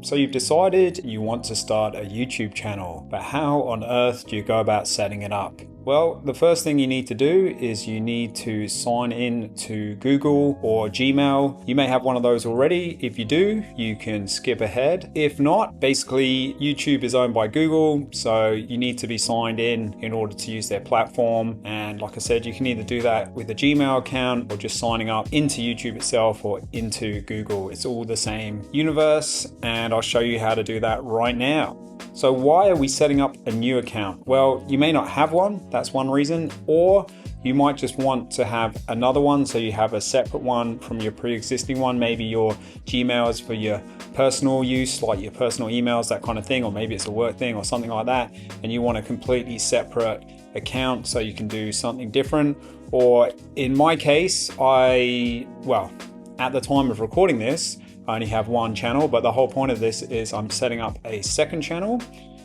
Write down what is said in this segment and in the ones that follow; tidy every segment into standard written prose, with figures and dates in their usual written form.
So you've decided you want to start a YouTube channel, but how on earth do you go about setting it up? Well, the first thing you need to do is you need to sign in to Google or Gmail. You may have one of those already. If you do, you can skip ahead. If not, basically YouTube is owned by Google, so you need to be signed in order to use their platform. And like I said, you can either do that with a Gmail account or just signing up into YouTube itself or into Google. It's all the same universe, and I'll show you how to do that right now. So why are we setting up a new account? Well, you may not have one, that's one reason, or you might just want to have another one, so you have a separate one from your pre-existing one. Maybe your Gmail is for your personal use, like your personal emails, that kind of thing, or maybe it's a work thing or something like that, and you want a completely separate account so you can do something different. Or in my case, at the time of recording this, I only have one channel, but the whole point of this is I'm setting up a second channel.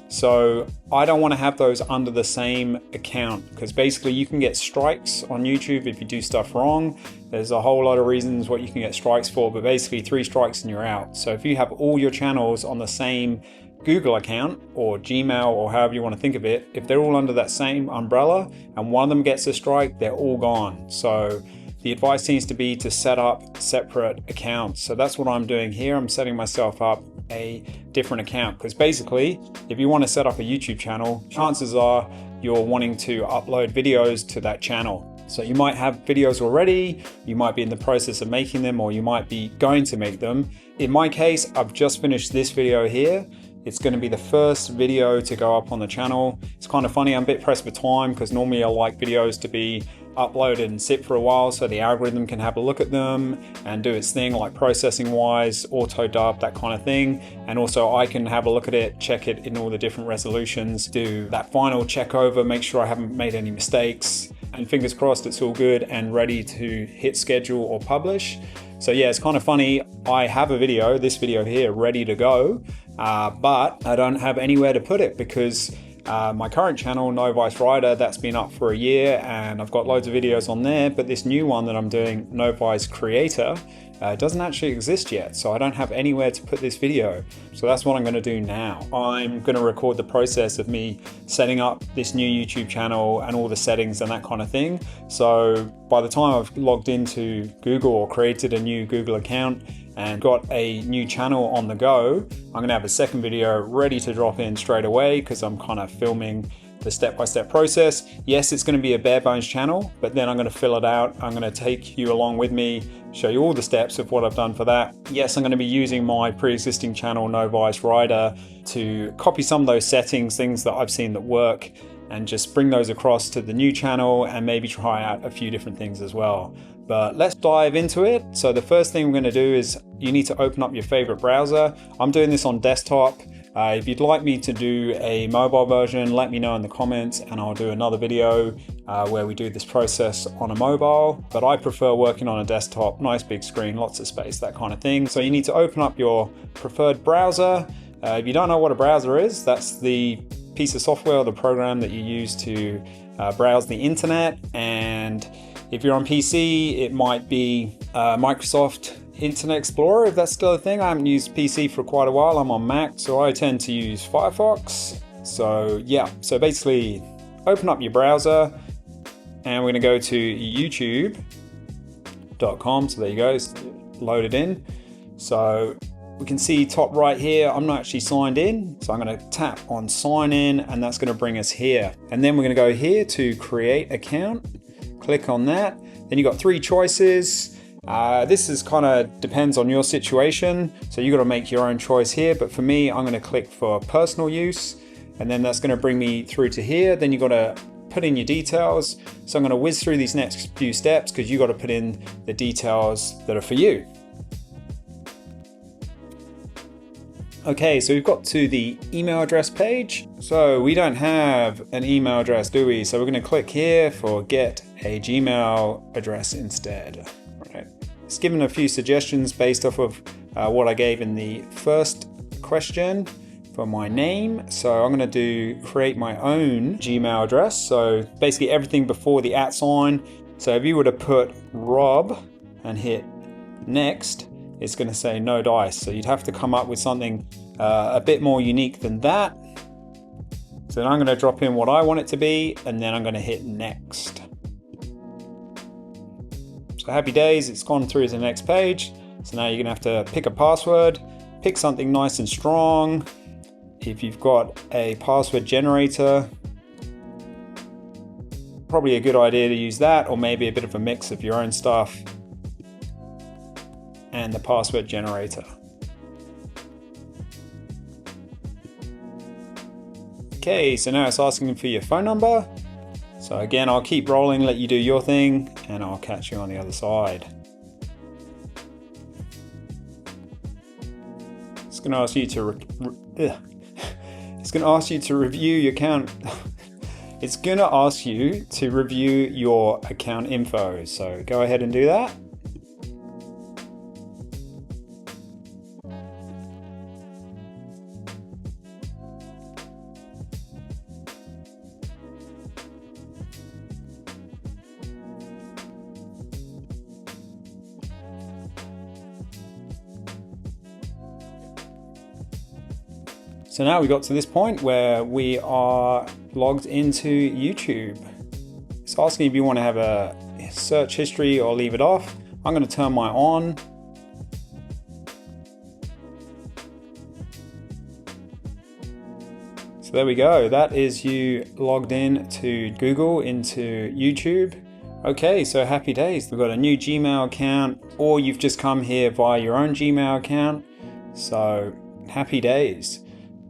So I don't want to have those under the same account, because basically you can get strikes on YouTube if you do stuff wrong. There's a whole lot of reasons what you can get strikes for, but basically 3 strikes and you're out. So if you have all your channels on the same Google account or Gmail or however you want to think of it, if they're all under that same umbrella and one of them gets a strike, they're all gone. So the advice seems to be to set up separate accounts. So that's what I'm doing here. I'm setting myself up a different account, because basically if you want to set up a YouTube channel, chances are you're wanting to upload videos to that channel. So you might have videos already, you might be in the process of making them, or you might be going to make them. In my case, I've just finished this video here. It's going to be the first video to go up on the channel. It's kind of funny, I'm a bit pressed for time, because normally I like videos to be uploaded and sit for a while so the algorithm can have a look at them and do its thing, like processing wise, auto dub, that kind of thing. And also I can have a look at it, check it in all the different resolutions, do that final check over, make sure I haven't made any mistakes, and fingers crossed it's all good and ready to hit schedule or publish. So yeah, it's kind of funny. I have a video, this video here, ready to go, but I don't have anywhere to put it, because my current channel, No Vice Rider, that's been up for a year and I've got loads of videos on there, but this new one that I'm doing, No Vice Creator, doesn't actually exist yet, so I don't have anywhere to put this video. So that's what I'm going to do now. I'm going to record the process of me setting up this new YouTube channel and all the settings and that kind of thing. So by the time I've logged into Google or created a new Google account and got a new channel on the go, I'm going to have a second video ready to drop in straight away, because I'm kind of filming the step-by-step process. Yes, it's going to be a bare bones channel, but then I'm going to fill it out. I'm going to take you along with me, show you all the steps of what I've done for that. Yes, I'm going to be using my pre-existing channel, No Vice Rider, to copy some of those settings, things that I've seen that work, and just bring those across to the new channel and maybe try out a few different things as well. But let's dive into it. So the first thing we're going to do is you need to open up your favorite browser. I'm doing this on desktop. If you'd like me to do a mobile version, let me know in the comments and I'll do another video where we do this process on a mobile. But I prefer working on a desktop, nice big screen, lots of space, that kind of thing. So you need to open up your preferred browser. If you don't know what a browser is, that's the piece of software or the program that you use to browse the internet. And if you're on PC, it might be Microsoft Internet Explorer, if that's still a thing. I haven't used PC for quite a while. I'm on Mac, so I tend to use Firefox. So yeah, so basically open up your browser and we're going to go to youtube.com. So there you go, it's loaded in. So we can see top right here, I'm not actually signed in. So I'm going to tap on sign in and that's going to bring us here. And then we're going to go here to create account. Click on that. Then you've got 3 choices. This is kind of depends on your situation, so you got to make your own choice here, but for me I'm going to click for personal use, and then that's going to bring me through to here. Then you got to put in your details, so I'm going to whiz through these next few steps because you got to put in the details that are for you. Okay, so we've got to the email address page. So we don't have an email address, do we? So we're going to click here for get a Gmail address instead. Right. It's given a few suggestions based off of what I gave in the first question for my name. So I'm going to do create my own Gmail address. So basically everything before the @ sign. So if you were to put Rob and hit next, it's going to say no dice. So you'd have to come up with something a bit more unique than that. So then I'm going to drop in what I want it to be, and then I'm going to hit next. So happy days, it's gone through to the next page. So now you're going to have to pick a password, pick something nice and strong. If you've got a password generator, probably a good idea to use that, or maybe a bit of a mix of your own stuff and the password generator. Okay, so now it's asking for your phone number. So again, I'll keep rolling, let you do your thing, and I'll catch you on the other side. It's going to ask you to review your account. It's going to ask you to review your account info. So go ahead and do that. So now we got to this point where we are logged into YouTube. It's asking if you want to have a search history or leave it off. I'm going to turn mine on. So there we go. That is you logged in to Google, into YouTube. Okay, so happy days. We've got a new Gmail account, or you've just come here via your own Gmail account. So happy days.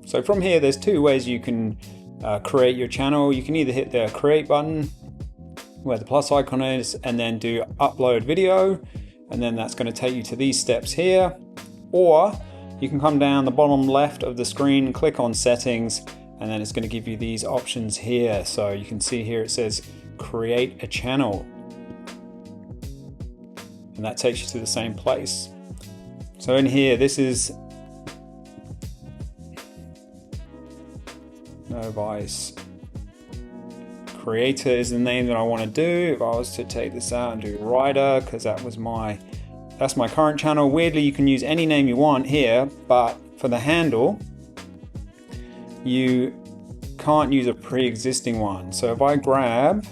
So from here, there's two ways you can create your channel. You can either hit the create button where the plus icon is, and then do upload video, and then that's going to take you to these steps here. Or you can come down the bottom left of the screen, click on settings, and then it's going to give you these options here. So you can see here it says create a channel, and that takes you to the same place. So in here, this is No Vice Creator is the name that I want to do. If I was to take this out and do writer, because that's my current channel. Weirdly, you can use any name you want here, but for the handle, you can't use a pre-existing one. So if I grab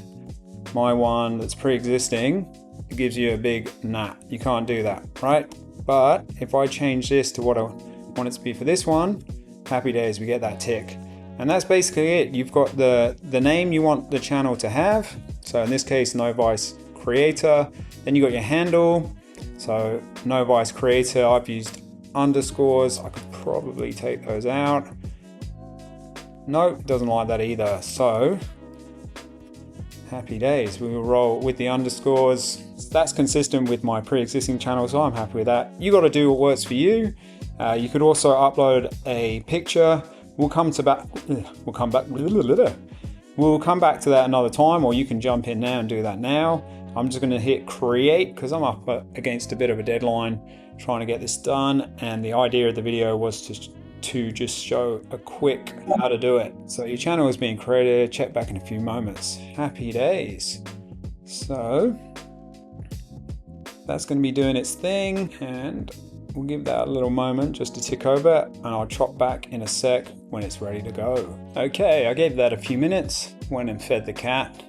my one that's pre-existing, it gives you a big nah, you can't do that, right? But if I change this to what I want it to be for this one, happy days, we get that tick. And that's basically it. You've got the name you want the channel to have. So in this case, No Vice Creator. Then you got your handle. So No Vice Creator, I've used underscores. I could probably take those out. No, it doesn't like that either. So happy days. We will roll with the underscores. That's consistent with my pre-existing channel, so I'm happy with that. You got to do what works for you. You could also upload a picture. We'll come back to that another time, or you can jump in now and do that now. I'm just going to hit create because I'm up against a bit of a deadline trying to get this done, and the idea of the video was to just show a quick how to do it. So your channel is being created. Check back in a few moments. Happy days. So that's going to be doing its thing, and we'll give that a little moment just to tick over, and I'll chop back in a sec when it's ready to go. Okay, I gave that a few minutes, went and fed the cat.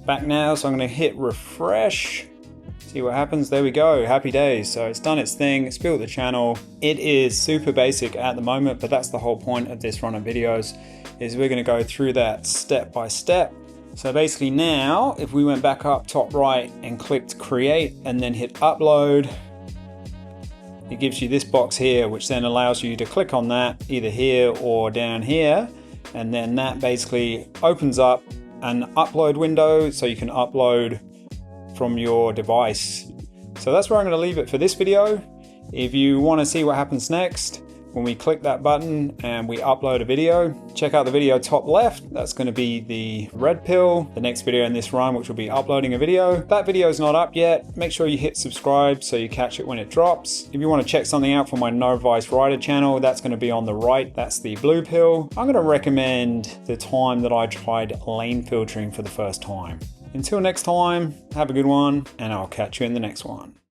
Back now, so I'm going to hit refresh, see what happens. There we go, happy days. So it's done its thing, it's built the channel. It is super basic at the moment, but that's the whole point of this run of videos, is we're going to go through that step by step. So basically now, if we went back up top right and clicked create and then hit upload, it gives you this box here, which then allows you to click on that either here or down here, and then that basically opens up an upload window so you can upload from your device. So that's where I'm going to leave it for this video. If you want to see what happens next when we click that button and we upload a video, check out the video top left. That's going to be the red pill, the next video in this run, which will be uploading a video. That video is not up yet. Make sure you hit subscribe so you catch it when it drops. If you want to check something out from my No Vice Writer channel, that's going to be on the right. That's the blue pill. I'm going to recommend the time that I tried lane filtering for the first time. Until next time, have a good one, and I'll catch you in the next one.